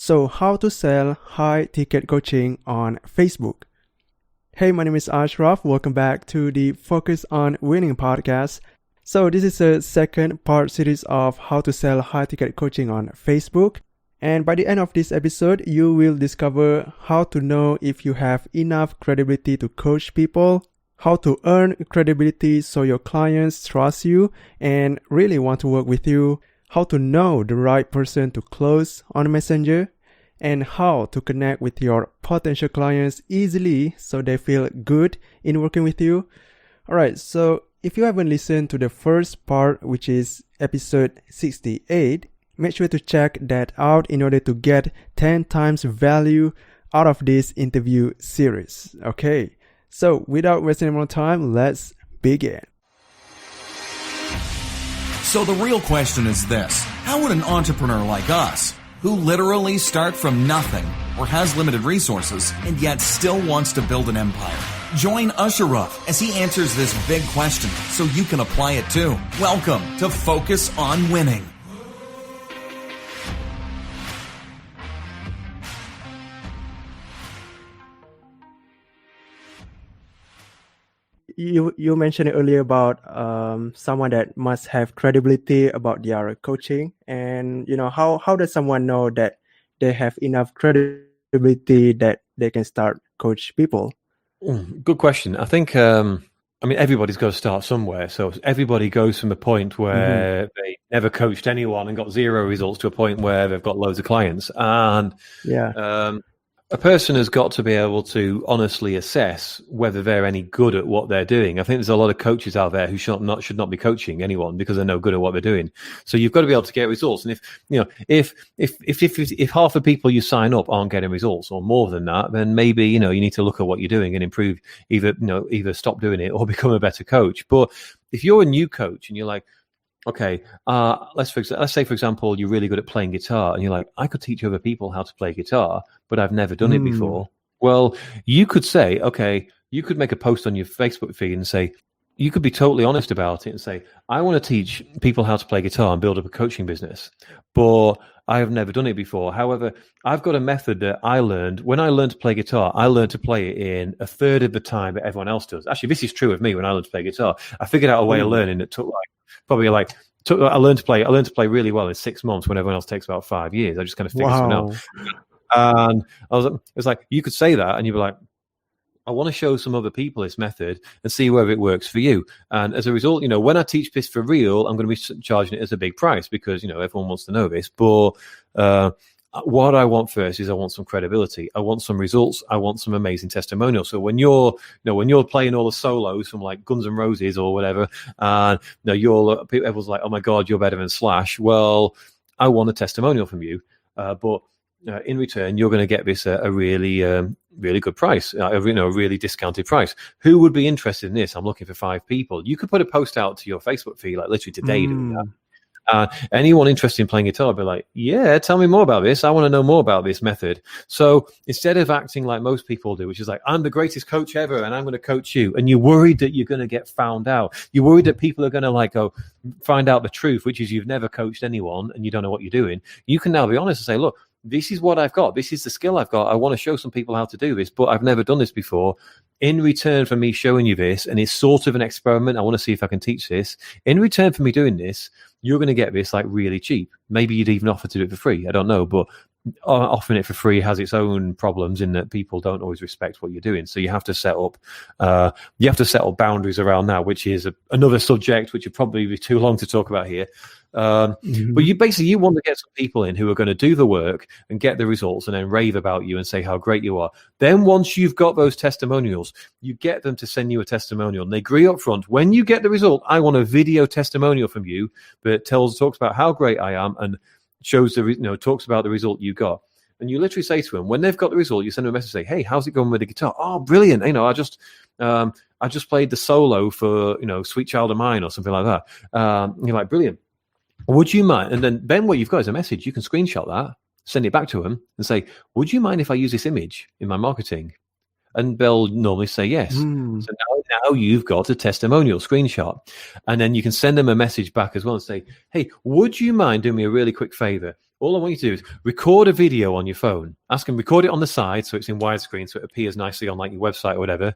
So how to sell high ticket coaching on Facebook. Hey, my name is Ashraf. Welcome back to the Focus on Winning podcast. So this is a second part series of how to sell high ticket coaching on Facebook. And by the end of this episode, you will discover how to know if you have enough credibility to coach people, how to earn credibility so your clients trust you and really want to work with you, how to know the right person to close on Messenger, and how to connect with your potential clients easily so they feel good in working with you. Alright, so if you haven't listened to the first part, which is episode 68, make sure to check that out in order to get 10 times value out of this interview series. Okay, so without wasting any more time, let's begin. So the real question is this: how would an entrepreneur like us, who literally start from nothing or has limited resources and yet still wants to build an empire, join Ashraf as he answers this big question so you can apply it too? Welcome to Focus on Winning. You mentioned earlier about someone that must have credibility about their coaching, and how does someone know that they have enough credibility that they can start coach people? Good question. I think everybody's got to start somewhere. So everybody goes from a point where they never coached anyone and got zero results to a point where they've got loads of clients. And a person has got to be able to honestly assess whether they're any good at what they're doing. I think there's a lot of coaches out there who should not be coaching anyone because they're no good at what they're doing. So you've got to be able to get results. And if half the people you sign up aren't getting results or more than that, then maybe you need to look at what you're doing and improve. Either stop doing it or become a better coach. But if you're a new coach and you're like, okay, let's say, for example, you're really good at playing guitar and you're like, I could teach other people how to play guitar, but I've never done it before. Well, you could say, okay, you could make a post on your Facebook feed and say, you could be totally honest about it and say, I want to teach people how to play guitar and build up a coaching business, but I have never done it before. However, I've got a method that I learned. When I learned to play guitar, I learned to play it in a third of the time that everyone else does. Actually, this is true of me. When I learned to play guitar, I figured out a way of learning that took I learned to play really well in 6 months when everyone else takes about 5 years. I just kind of figured something out. And it was like, you could say that and you'd be like, I want to show some other people this method and see whether it works for you. And as a result, when I teach this for real, I'm going to be charging it as a big price because, everyone wants to know this. But what I want first is I want some credibility. I want some results. I want some amazing testimonials. So when you're playing all the solos from like Guns N' Roses or whatever, and everyone's like, oh my God, you're better than Slash. Well, I want a testimonial from you. But in return, you're going to get this a really, really good price, a really discounted price. Who would be interested in this? I'm looking for 5 people. You could put a post out to your Facebook feed, like literally today doing that. Anyone interested in playing guitar, be like, yeah, tell me more about this. I want to know more about this method. So instead of acting like most people do, which is like, I'm the greatest coach ever and I'm going to coach you, and you're worried that you're going to get found out, you're worried that people are going to go find out the truth, which is you've never coached anyone and you don't know what you're doing. You can now be honest and say, look, this is what I've got. This is the skill I've got. I want to show some people how to do this, but I've never done this before. In return for me showing you this, and it's sort of an experiment, I want to see if I can teach this. In return for me doing this, you're going to get this like really cheap. Maybe you'd even offer to do it for free. I don't know, but offering it for free has its own problems in that people don't always respect what you're doing. So you have to set up boundaries around that, which is another subject which would probably be too long to talk about here. But you want to get some people in who are going to do the work and get the results and then rave about you and say how great you are. Then once you've got those testimonials, you get them to send you a testimonial and they agree up front. When you get the result, I want a video testimonial from you that talks about how great I am and shows talks about the result you got. And you literally say to them, when they've got the result, you send them a message, say, hey, how's it going with the guitar? Oh, brilliant. I just played the solo for, Sweet Child of Mine or something like that. You're like, brilliant. Would you mind? And then what you've got is a message. You can screenshot that, send it back to them and say, would you mind if I use this image in my marketing? And they'll normally say yes. So now you've got a testimonial screenshot. And then you can send them a message back as well and say, hey, would you mind doing me a really quick favor? All I want you to do is record a video on your phone. Ask them, record it on the side so it's in widescreen so it appears nicely on like your website or whatever.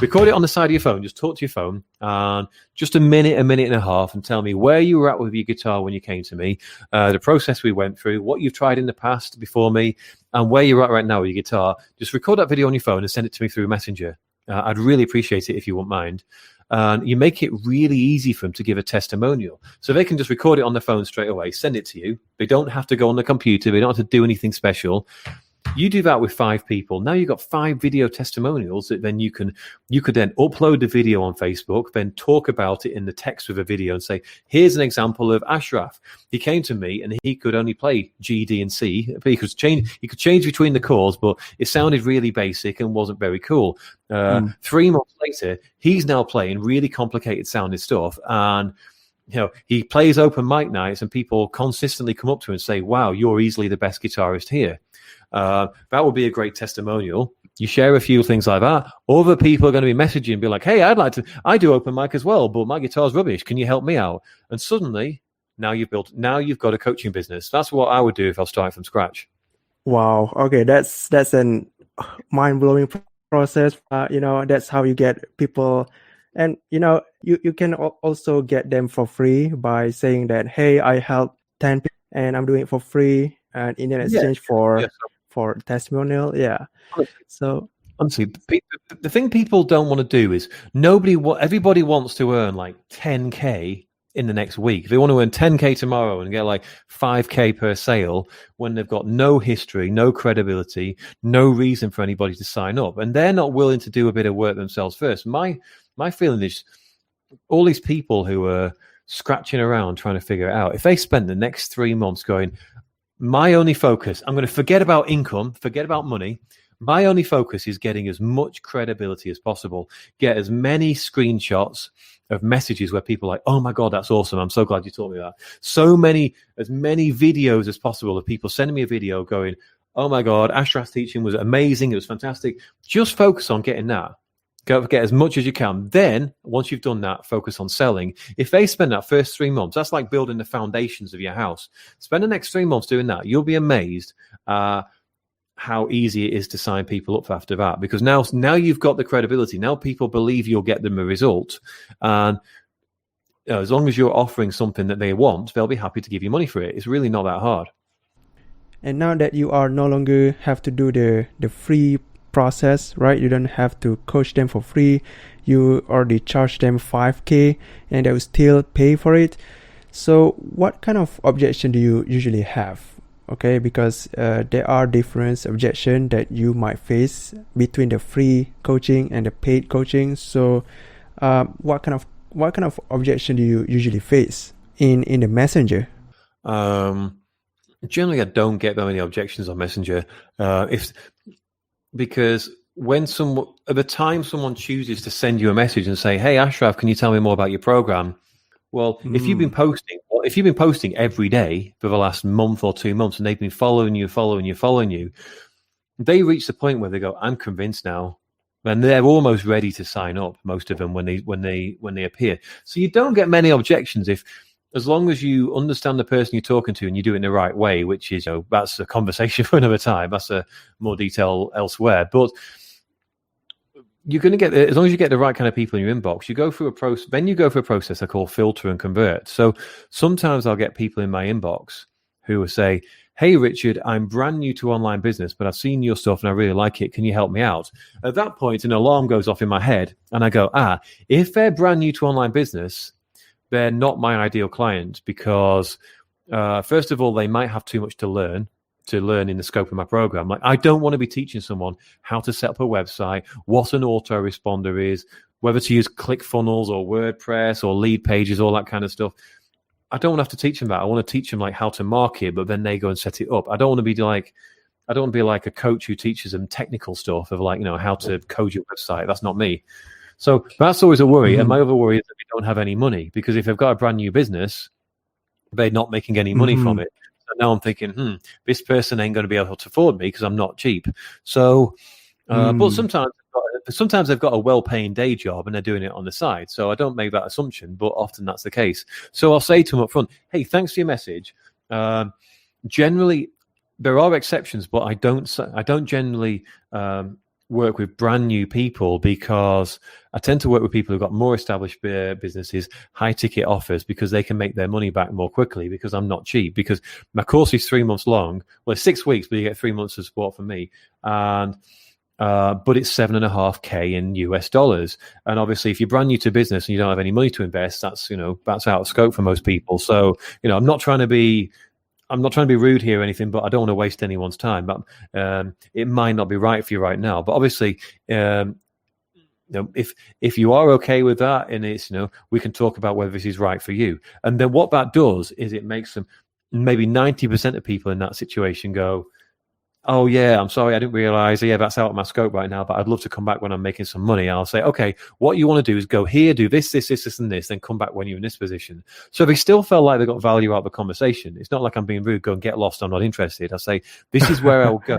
Record it on the side of your phone. Just talk to your phone and just a minute and a half and tell me where you were at with your guitar when you came to me, the process we went through, what you've tried in the past before me, and where you're at right now with your guitar. Just record that video on your phone and send it to me through Messenger. I'd really appreciate it if you wouldn't mind. And you make it really easy for them to give a testimonial. So they can just record it on their phone straight away, send it to you. They don't have to go on the computer. They don't have to do anything special. You do that with 5 people. Now you've got 5 video testimonials that then you could then upload the video on Facebook, then talk about it in the text of a video and say, here's an example of Ashraf. He came to me and he could only play G, D, and C. He could change between the chords, but it sounded really basic and wasn't very cool. 3 months later, he's now playing really complicated sounding stuff. And he plays open mic nights and people consistently come up to him and say, wow, you're easily the best guitarist here. That would be a great testimonial. You share a few things like that. Other people are going to be messaging and be like, hey, I do open mic as well, but my guitar's rubbish. Can you help me out? And suddenly, now you've got a coaching business. That's what I would do if I was starting from scratch. Wow. Okay. That's an mind-blowing process. That's how you get people. And, you can also get them for free by saying that, hey, I help 10 people and I'm doing it for free. And in exchange for testimonial. Yeah. So honestly, the thing people don't want to do is everybody wants to earn like 10K in the next week. They want to earn 10K tomorrow and get like 5K per sale when they've got no history, no credibility, no reason for anybody to sign up. And they're not willing to do a bit of work themselves first. My feeling is all these people who are scratching around trying to figure it out, if they spend the next 3 months going, my only focus, I'm going to forget about income, forget about money. My only focus is getting as much credibility as possible. Get as many screenshots of messages where people are like, oh my God, that's awesome. I'm so glad you taught me that. As many videos as possible of people sending me a video going, oh my God, Ashraf's teaching was amazing. It was fantastic. Just focus on getting that. Get as much as you can. Then, once you've done that, focus on selling. If they spend that first 3 months, that's like building the foundations of your house. Spend the next 3 months doing that. You'll be amazed how easy it is to sign people up after that. Because now you've got the credibility. Now people believe you'll get them a result. And as long as you're offering something that they want, they'll be happy to give you money for it. It's really not that hard. And now that you are no longer have to do the free process, right? You don't have to coach them for free. You already charge them 5K and they will still pay for it. So what kind of objection do you usually have? Okay, because there are different objections that you might face between the free coaching and the paid coaching. So what kind of objection do you usually face in the Messenger? Generally, I don't get that many objections on Messenger. Because at the time someone chooses to send you a message and say, hey, Ashraf, can you tell me more about your program? Well, if you've been posting every day for the last month or 2 months and they've been following you, they reach the point where they go, I'm convinced now. And they're almost ready to sign up, most of them, when they appear. So you don't get many objections as long as you understand the person you're talking to and you do it in the right way, which is, that's a conversation for another time. That's a more detail elsewhere. But you're going to get, as long as you get the right kind of people in your inbox, you go through a process. Then you go through a process I call filter and convert. So sometimes I'll get people in my inbox who will say, hey, Richard, I'm brand new to online business, but I've seen your stuff and I really like it. Can you help me out? At that point, an alarm goes off in my head and I go, if they're brand new to online business, they're not my ideal client because, first of all, they might have too much to learn in the scope of my program. Like, I don't want to be teaching someone how to set up a website, what an autoresponder is, whether to use ClickFunnels or WordPress or lead pages, all that kind of stuff. I don't want to have to teach them that. I want to teach them like how to market, but then they go and set it up. I don't want to be like a coach who teaches them technical stuff of like, how to code your website. That's not me. So that's always a worry. And my other worry is that we don't have any money, because if they've got a brand new business, they're not making any money from it. So now I'm thinking, this person ain't going to be able to afford me because I'm not cheap. So, but sometimes they've got a well-paying day job and they're doing it on the side. So I don't make that assumption, but often that's the case. So I'll say to them up front, hey, thanks for your message. generally, there are exceptions, but I don't generally work with brand new people, because I tend to work with people who've got more established businesses, high ticket offers, because they can make their money back more quickly, because I'm not cheap, because my course is 3 months long. Well, it's 6 weeks, but you get 3 months of support from me. And but it's $7.5K in US dollars. And obviously, if you're brand new to business and you don't have any money to invest, that's out of scope for most people. So, I'm not trying to be rude here or anything, but I don't want to waste anyone's time. But it might not be right for you right now. But obviously, if you are okay with that, and it's we can talk about whether this is right for you. And then what that does is it makes them, maybe 90% of people in that situation go, oh yeah, I'm sorry, I didn't realize. Yeah, that's out of my scope right now, but I'd love to come back when I'm making some money. I'll say, okay, what you want to do is go here, do this, and this, then come back when you're in this position. So they still felt like they got value out of the conversation. It's not like I'm being rude, go and get lost, I'm not interested. I say, this is where I'll go.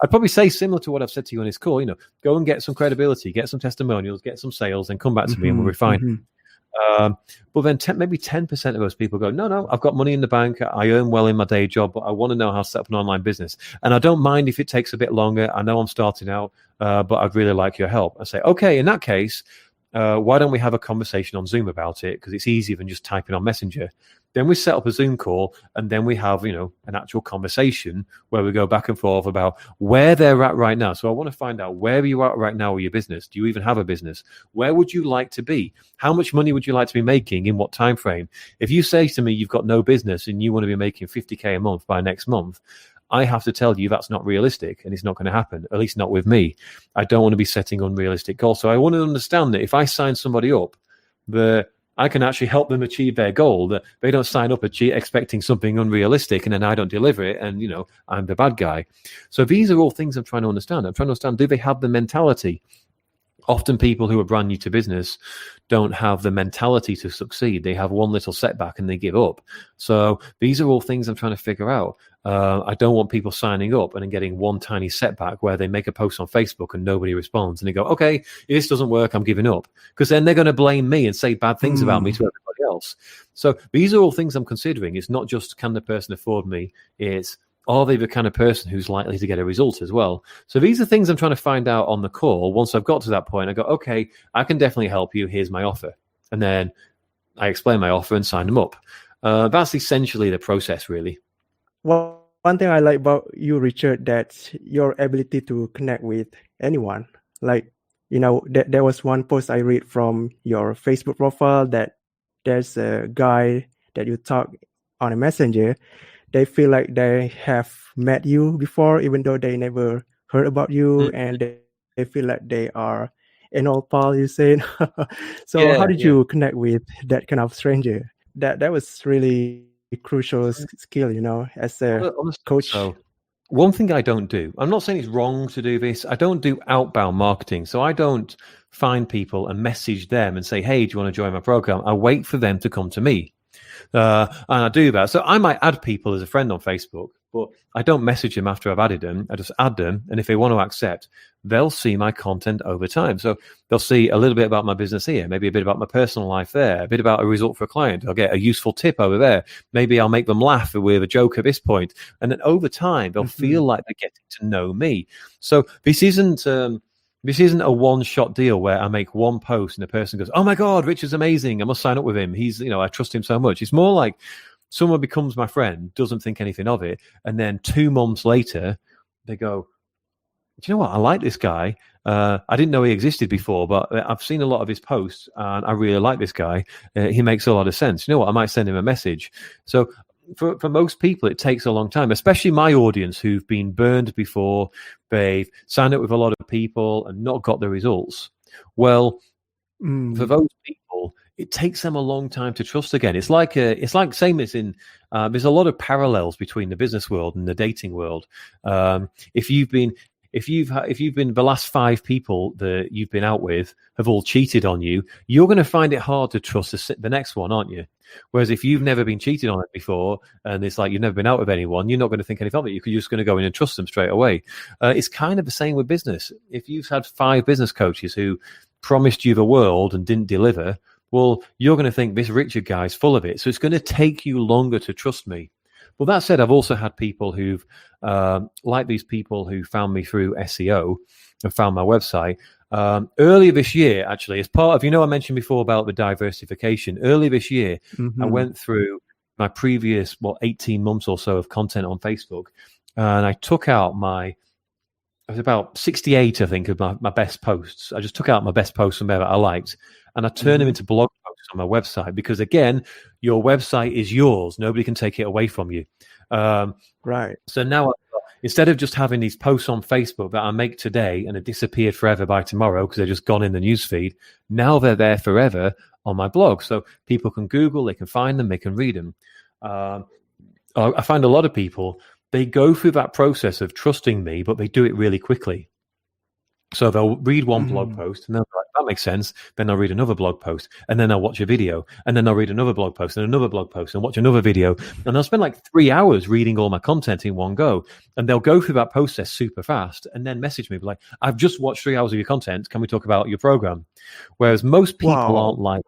I'd probably say similar to what I've said to you on this call, go and get some credibility, get some testimonials, get some sales, and come back to me and we'll refine it. But then maybe 10% of those people go, no, I've got money in the bank, I earn well in my day job, but I want to know how to set up an online business. And I don't mind if it takes a bit longer. I know I'm starting out, but I'd really like your help. I say, okay, in that case, why don't we have a conversation on Zoom about it? Because it's easier than just typing on Messenger. Then we set up a Zoom call, and then we have, an actual conversation where we go back and forth about where they're at right now. So I want to find out, where are you at right now with your business? Do you even have a business? Where would you like to be? How much money would you like to be making? In what time frame? If you say to me you've got no business and you want to be making 50K a month by next month, I have to tell you that's not realistic, and it's not going to happen, at least not with me. I don't want to be setting unrealistic goals. So I want to understand that if I sign somebody up, I can actually help them achieve their goal, that they don't sign up expecting something unrealistic and then I don't deliver it and, I'm the bad guy. So these are all things I'm trying to understand. I'm trying to understand, do they have the mentality? Often people who are brand new to business don't have the mentality to succeed. They have one little setback and they give up. So these are all things I'm trying to figure out. I don't want people signing up and then getting one tiny setback where they make a post on Facebook and nobody responds and they go, okay, if this doesn't work, I'm giving up. Because then they're going to blame me and say bad things about me to everybody else. So these are all things I'm considering. It's not just, can the person afford me? It's, are they the kind of person who's likely to get a result as well? So these are things I'm trying to find out on the call. Once I've got to that point, I go, okay, I can definitely help you. Here's my offer. And then I explain my offer and sign them up. That's essentially the process, really. Well, one thing I like about you, Richard, that's your ability to connect with anyone. Like, there was one post I read from your Facebook profile that there's a guy that you talk on a messenger. They feel like they have met you before, even though they never heard about you, and they feel like they are an old pal, you said. So how did you connect with that kind of stranger? That was really a crucial skill, as a coach. So, one thing I don't do, I'm not saying it's wrong to do this, I don't do outbound marketing. So I don't find people and message them and say, hey, do you want to join my program? I wait for them to come to me. And I do that. So I might add people as a friend on Facebook, but I don't message them after I've added them. I just add them. And if they want to accept, they'll see my content over time. So they'll see a little bit about my business here, maybe a bit about my personal life there, a bit about a result for a client. I'll get a useful tip over there. Maybe I'll make them laugh with a joke at this point. And then over time, they'll feel like they're getting to know me. So this isn't a one-shot deal where I make one post and the person goes, oh my God, Richard's amazing, I must sign up with him. He's, I trust him so much. It's more like someone becomes my friend, doesn't think anything of it, and then 2 months later, they go, do you know what? I like this guy. I didn't know he existed before, but I've seen a lot of his posts and I really like this guy. He makes a lot of sense. You know what? I might send him a message. So for most people, it takes a long time, especially my audience who've been burned before. They've signed up with a lot of people and not got the results. Well, for those people, it takes them a long time to trust again. It's like same as in there's a lot of parallels between the business world and the dating world. If you've been the last 5 people that you've been out with have all cheated on you, you're going to find it hard to trust the next one, aren't you? Whereas if you've never been cheated on it before and it's like you've never been out with anyone, you're not going to think anything of it. You're just going to go in and trust them straight away. It's kind of the same with business. If you've had 5 business coaches who promised you the world and didn't deliver, well, you're going to think this Richard guy's full of it. So it's going to take you longer to trust me. Well, that said, I've also had people who've, like these people who found me through SEO and found my website. Earlier this year, actually, as part of, I mentioned before about the diversification. Earlier this year, I went through my previous, 18 months or so of content on Facebook, and I took out it was about 68, I think, of my best posts. I just took out my best posts from there that I liked, and I turned them into blog posts on my website, because, again, your website is yours. Nobody can take it away from you. Right. So now, instead of just having these posts on Facebook that I make today and have disappeared forever by tomorrow because they're just gone in the newsfeed, now they're there forever on my blog. So people can Google, they can find them, they can read them. I find a lot of people, they go through that process of trusting me, but they do it really quickly. So they'll read one blog post and they'll be like, that makes sense. Then they'll read another blog post, and then they'll watch a video, and then they'll read another blog post and another blog post and watch another video. And they'll spend like 3 hours reading all my content in one go. And they'll go through that process super fast and then message me like, I've just watched 3 hours of your content. Can we talk about your program? Whereas most people aren't like,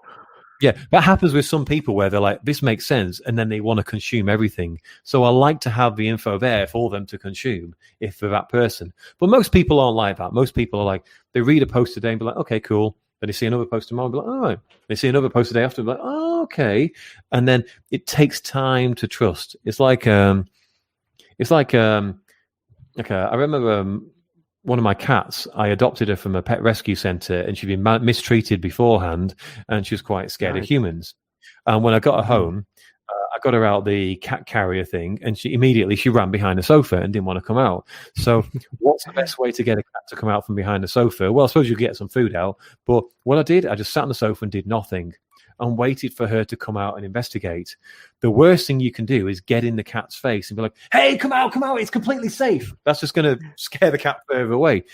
yeah, that happens with some people where they're like, this makes sense, and then they want to consume everything. So I like to have the info there for them to consume if for that person. But most people aren't like that. Most people are like, they read a post today and be like, okay, cool. Then they see another post tomorrow and be like, all right. They see another post the day after and be like, oh, okay. And then it takes time to trust. It's like I remember one of my cats, I adopted her from a pet rescue center, and she'd been mistreated beforehand, and she was quite scared of humans. And when I got her home, I got her out the cat carrier thing, and she ran behind the sofa and didn't want to come out. So what's the best way to get a cat to come out from behind the sofa? Well, I suppose you get some food out. But what I did, I just sat on the sofa and did nothing and waited for her to come out and investigate. The worst thing you can do is get in the cat's face and be like, hey, come out, it's completely safe. That's just going to scare the cat further away.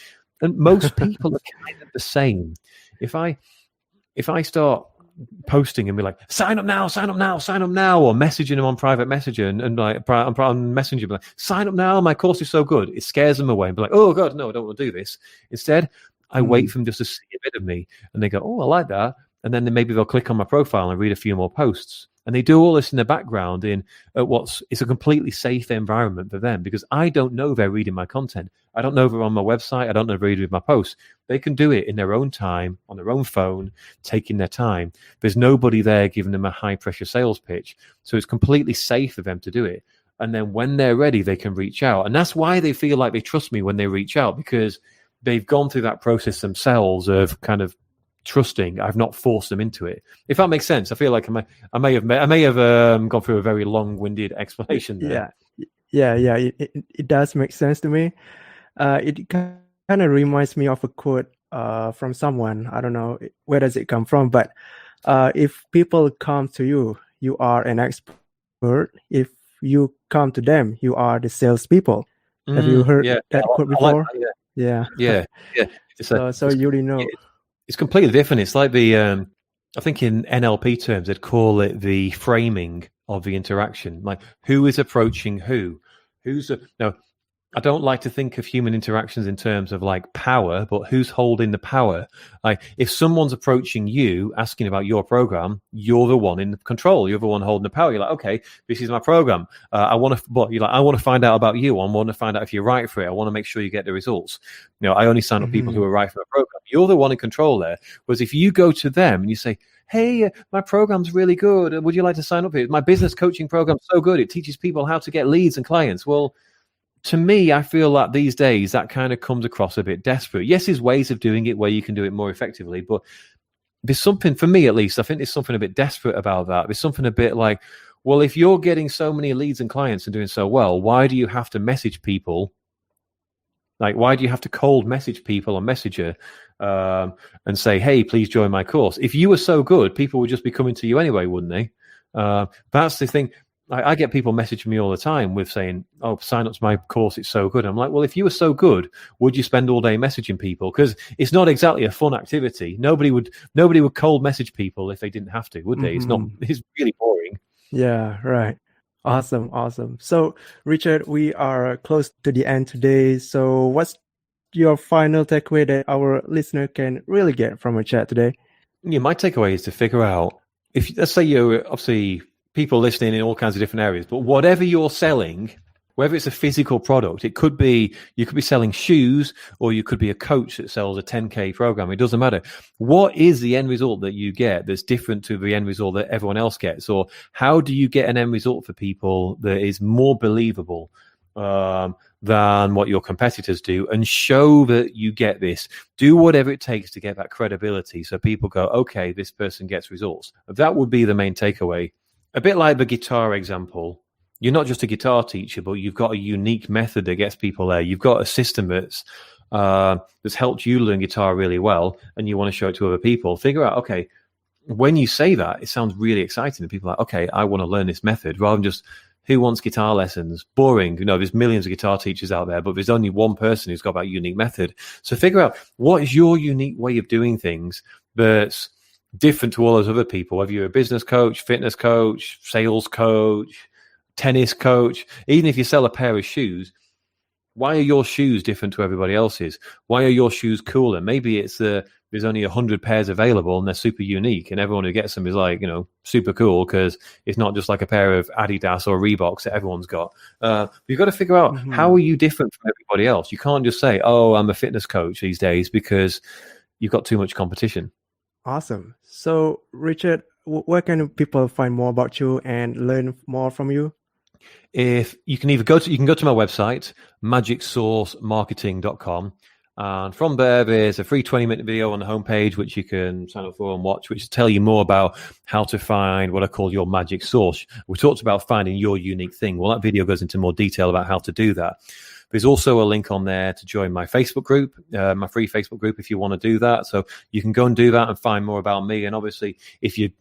And most people are kind of the same. If I start posting and be like, sign up now, or messaging them on private messenger and like on messenger, be like, sign up now, my course is so good, it scares them away and be like, oh God, no, I don't want to do this. Instead, I wait for them just to see a bit of me, and they go, oh, I like that. And then maybe they'll click on my profile and read a few more posts. And they do all this in the background it's a completely safe environment for them, because I don't know they're reading my content. I don't know they're on my website. I don't know they're reading my posts. They can do it in their own time, on their own phone, taking their time. There's nobody there giving them a high pressure sales pitch. So it's completely safe for them to do it. And then when they're ready, they can reach out. And that's why they feel like they trust me when they reach out, because they've gone through that process themselves of kind of trusting. I've not forced them into it. If that makes sense, I feel like I may have gone through a very long-winded explanation there. Yeah. It does make sense to me. It kind of reminds me of a quote from someone. I don't know where does it come from, but if people come to you, you are an expert. If you come to them, you are the salespeople. Have you heard that quote before? Like that, yeah. So you already know. It's completely different. It's like I think in NLP terms, they'd call it the framing of the interaction. Like, who is approaching who? I don't like to think of human interactions in terms of like power, but who's holding the power? Like, if someone's approaching you, asking about your program, you're the one in control. You're the one holding the power. You're like, okay, this is my program. I want to find out about you. I want to find out if you're right for it. I want to make sure you get the results. I only sign up people who are right for the program. You're the one in control there. Whereas if you go to them and you say, hey, my program's really good. Would you like to sign up here? My business coaching program's so good. It teaches people how to get leads and clients. Well, to me, I feel like these days that kind of comes across a bit desperate. Yes, there's ways of doing it where you can do it more effectively, but there's something, for me at least, I think there's something a bit desperate about that. There's something a bit like, well, if you're getting so many leads and clients and doing so well, why do you have to message people? Like, why do you have to cold message people on Messenger and say, hey, please join my course? If you were so good, people would just be coming to you anyway, wouldn't they? That's the thing. I get people messaging me all the time with saying, oh, sign up to my course, it's so good. I'm like, well, if you were so good, would you spend all day messaging people? Because it's not exactly a fun activity. Nobody would cold message people if they didn't have to, would they? It's really boring. Yeah, right. Awesome. So, Richard, we are close to the end today. So what's your final takeaway that our listener can really get from our chat today? Yeah, my takeaway is to figure out, if let's say you're obviously people listening in all kinds of different areas, but whatever you're selling, whether it's a physical product, you could be selling shoes, or you could be a coach that sells a 10K program. It doesn't matter. What is the end result that you get that's different to the end result that everyone else gets? Or how do you get an end result for people that is more believable than what your competitors do, and show that you get this? Do whatever it takes to get that credibility so people go, okay, this person gets results. That would be the main takeaway. A bit like the guitar example. You're not just a guitar teacher, but you've got a unique method that gets people there. You've got a system that's helped you learn guitar really well, and you want to show it to other people. Figure out, okay, when you say that, it sounds really exciting. And people are like, okay, I want to learn this method, rather than just, who wants guitar lessons? Boring. There's millions of guitar teachers out there, but there's only one person who's got that unique method. So figure out, what is your unique way of doing things that's different to all those other people, whether you're a business coach, fitness coach, sales coach, tennis coach. Even if you sell a pair of shoes, why are your shoes different to everybody else's? Why are your shoes cooler? Maybe it's there's only 100 pairs available and they're super unique, and everyone who gets them is like, super cool because it's not just like a pair of Adidas or Reeboks that everyone's got. You've got to figure out, how are you different from everybody else? You can't just say, oh, I'm a fitness coach these days, because you've got too much competition. Awesome. So, Richard, where can people find more about you and learn more from you? If you can go to my website, magicsourcemarketing.com, and from there's a free 20-minute video on the homepage which you can sign up for and watch, which will tell you more about how to find what I call your magic source. We talked about finding your unique thing. Well, that video goes into more detail about how to do that. There's also a link on there to join my Facebook group, my free Facebook group, if you want to do that. So you can go and do that and find more about me. And obviously, if you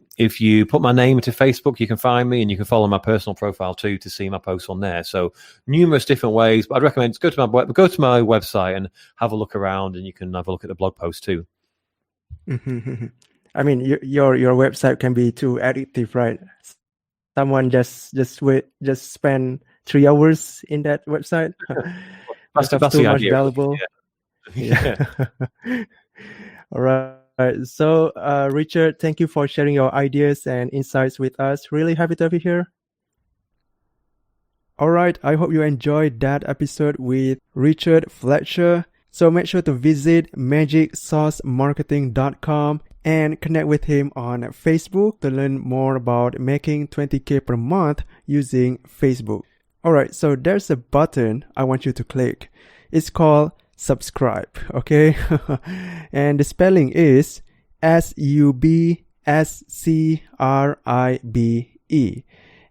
put my name into Facebook, you can find me, and you can follow my personal profile too to see my posts on there. So numerous different ways. But I'd recommend go to my website and have a look around, and you can have a look at the blog post too. I mean, your website can be too addictive, right? Someone just spend 3 hours in that website. That's too the much idea. Valuable. Yeah. All right. So, Richard, thank you for sharing your ideas and insights with us. Really happy to have you here. All right. I hope you enjoyed that episode with Richard Fletcher. So make sure to visit magicsourcemarketing.com and connect with him on Facebook to learn more about making 20K per month using Facebook. Alright, so there's a button I want you to click. It's called subscribe, okay? And the spelling is SUBSCRIBE.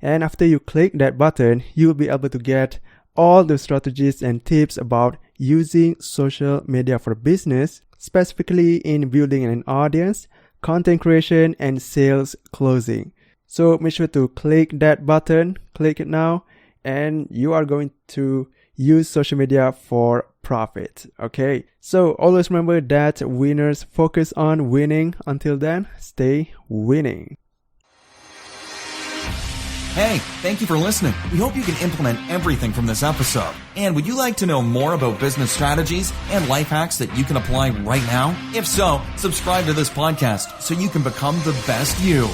And after you click that button, you'll be able to get all the strategies and tips about using social media for business, specifically in building an audience, content creation, and sales closing. So make sure to click that button, click it now, and you are going to use social media for profit. Okay, so always remember that winners focus on winning. Until then, stay winning. Hey, thank you for listening. We hope you can implement everything from this episode. And would you like to know more about business strategies and life hacks that you can apply right now? If so, subscribe to this podcast so you can become the best you.